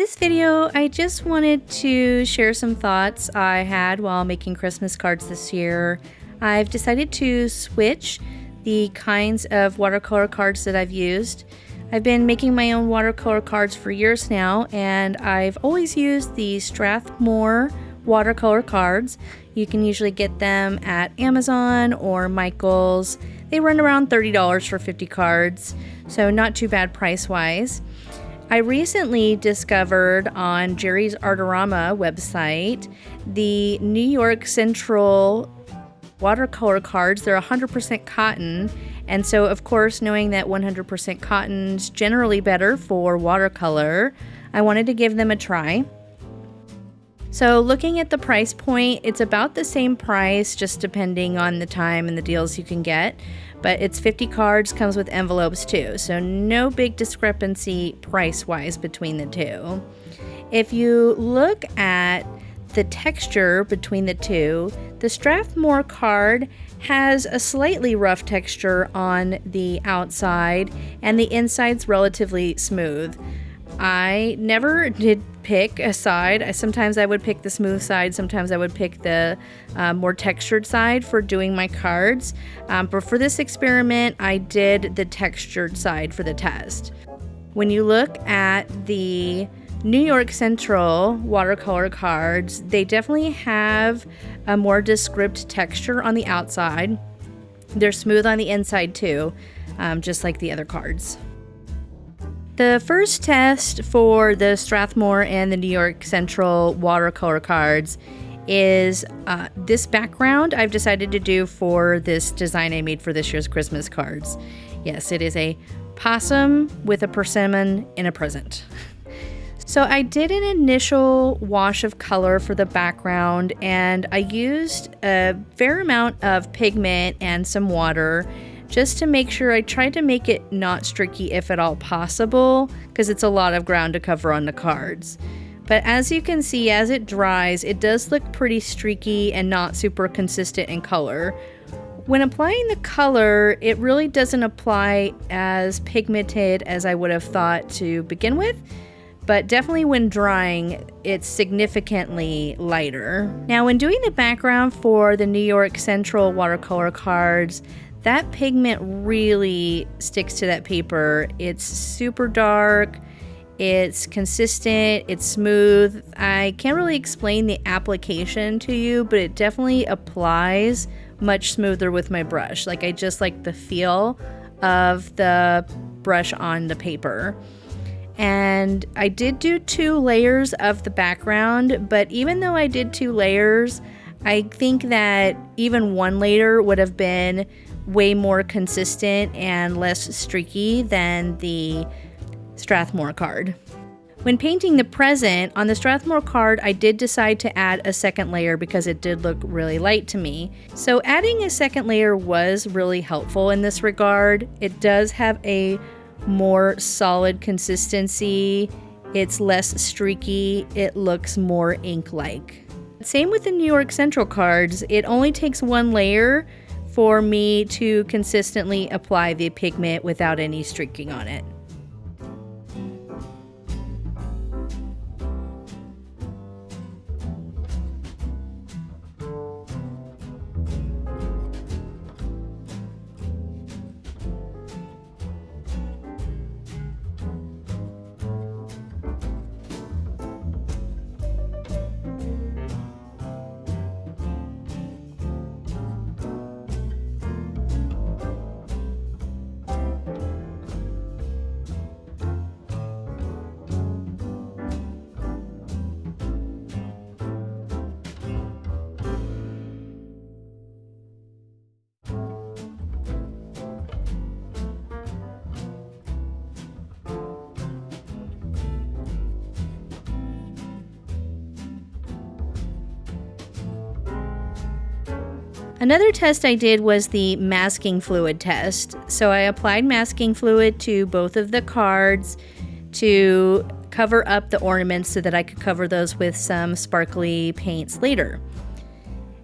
this video, I just wanted to share some thoughts I had while making Christmas cards this year. I've decided to switch the kinds of watercolor cards that I've used. I've been making my own watercolor cards for years now, and I've always used the Strathmore Watercolor cards. You can usually get them at Amazon or Michael's. They run around $30 for 50 cards, so not too bad price-wise. I recently discovered on Jerry's Artorama website the New York Central watercolor cards. They're 100% cotton, and so of course, knowing that 100% cotton is generally better for watercolor, I wanted to give them a try. So looking at the price point, it's about the same price, just depending on the time and the deals you can get. But it's 50 cards, comes with envelopes too, so no big discrepancy price-wise between the two. If you look at the texture between the two, the Strathmore card has a slightly rough texture on the outside, and the inside's relatively smooth. I never did pick a side. Sometimes I would pick the smooth side, sometimes I would pick the more textured side for doing my cards. But for this experiment, I did the textured side for the test. When you look at the New York Central watercolor cards, they definitely have a more descriptive texture on the outside. They're smooth on the inside too, just like the other cards. The first test for the Strathmore and the New York Central watercolor cards is this background I've decided to do for this design I made for this year's Christmas cards. Yes, it is a possum with a persimmon in a present. So I did an initial wash of color for the background, and I used a fair amount of pigment and some water just to make sure. I tried to make it not streaky if at all possible, because it's a lot of ground to cover on the cards. But as you can see, as it dries, it does look pretty streaky and not super consistent in color. When applying the color, it really doesn't apply as pigmented as I would have thought to begin with, but definitely when drying, it's significantly lighter. Now, when doing the background for the New York Central watercolor cards, that pigment really sticks to that paper. It's super dark, it's consistent, it's smooth. I can't really explain the application to you, but it definitely applies much smoother with my brush. Like, I just like the feel of the brush on the paper. And I did do 2 layers of the background, but even though I did 2 layers, I think that even 1 layer would have been way more consistent and less streaky than the Strathmore card. When painting the present on the Strathmore card, I did decide to add a second layer because it did look really light to me. So adding a second layer was really helpful in this regard. It does have a more solid consistency. It's less streaky. It looks more ink-like. Same with the New York Central cards. It only takes 1 layer for me to consistently apply the pigment without any streaking on it. Another test I did was the masking fluid test. So I applied masking fluid to both of the cards to cover up the ornaments so that I could cover those with some sparkly paints later.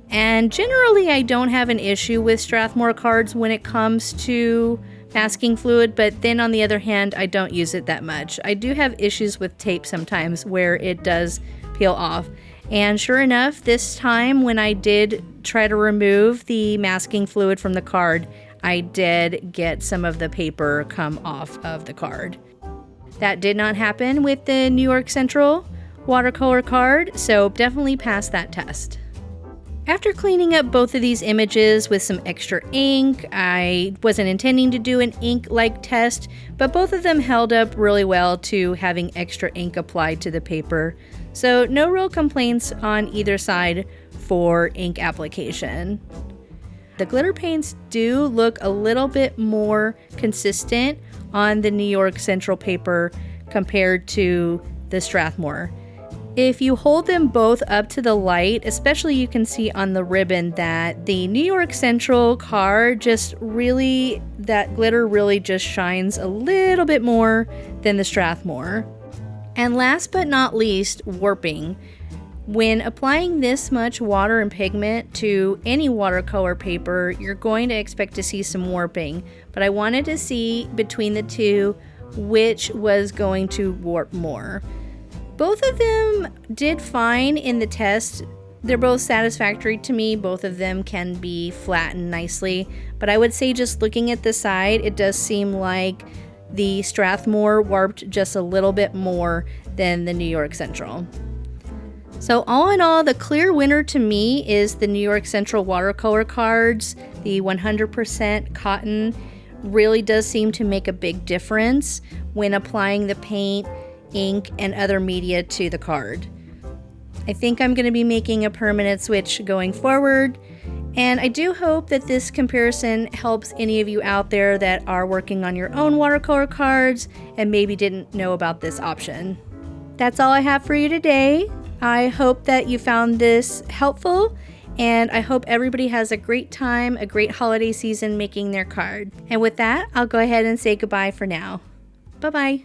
And generally I don't have an issue with Strathmore cards when it comes to masking fluid, but then on the other hand, I don't use it that much. I do have issues with tape sometimes where it does peel off. And sure enough, this time when I did try to remove the masking fluid from the card, I did get some of the paper come off of the card. That did not happen with the New York Central watercolor card, so definitely pass that test. After cleaning up both of these images with some extra ink, I wasn't intending to do an ink-like test, but both of them held up really well to having extra ink applied to the paper. So no real complaints on either side for ink application. The glitter paints do look a little bit more consistent on the New York Central paper compared to the Strathmore. If you hold them both up to the light, especially you can see on the ribbon that the New York Central card that glitter really just shines a little bit more than the Strathmore. And last but not least, warping. When applying this much water and pigment to any watercolor paper, you're going to expect to see some warping. But I wanted to see between the two which was going to warp more. Both of them did fine in the test. They're both satisfactory to me. Both of them can be flattened nicely. But I would say just looking at the side, it does seem like the Strathmore warped just a little bit more than the New York Central. So all in all, the clear winner to me is the New York Central watercolor cards. The 100% cotton really does seem to make a big difference when applying the paint, ink, and other media to the card. I think I'm going to be making a permanent switch going forward, and I do hope that this comparison helps any of you out there that are working on your own watercolor cards and maybe didn't know about this option. That's all I have for you today. I hope that you found this helpful, and I hope everybody has a great time, a great holiday season making their card. And with that, I'll go ahead and say goodbye for now. Bye-bye.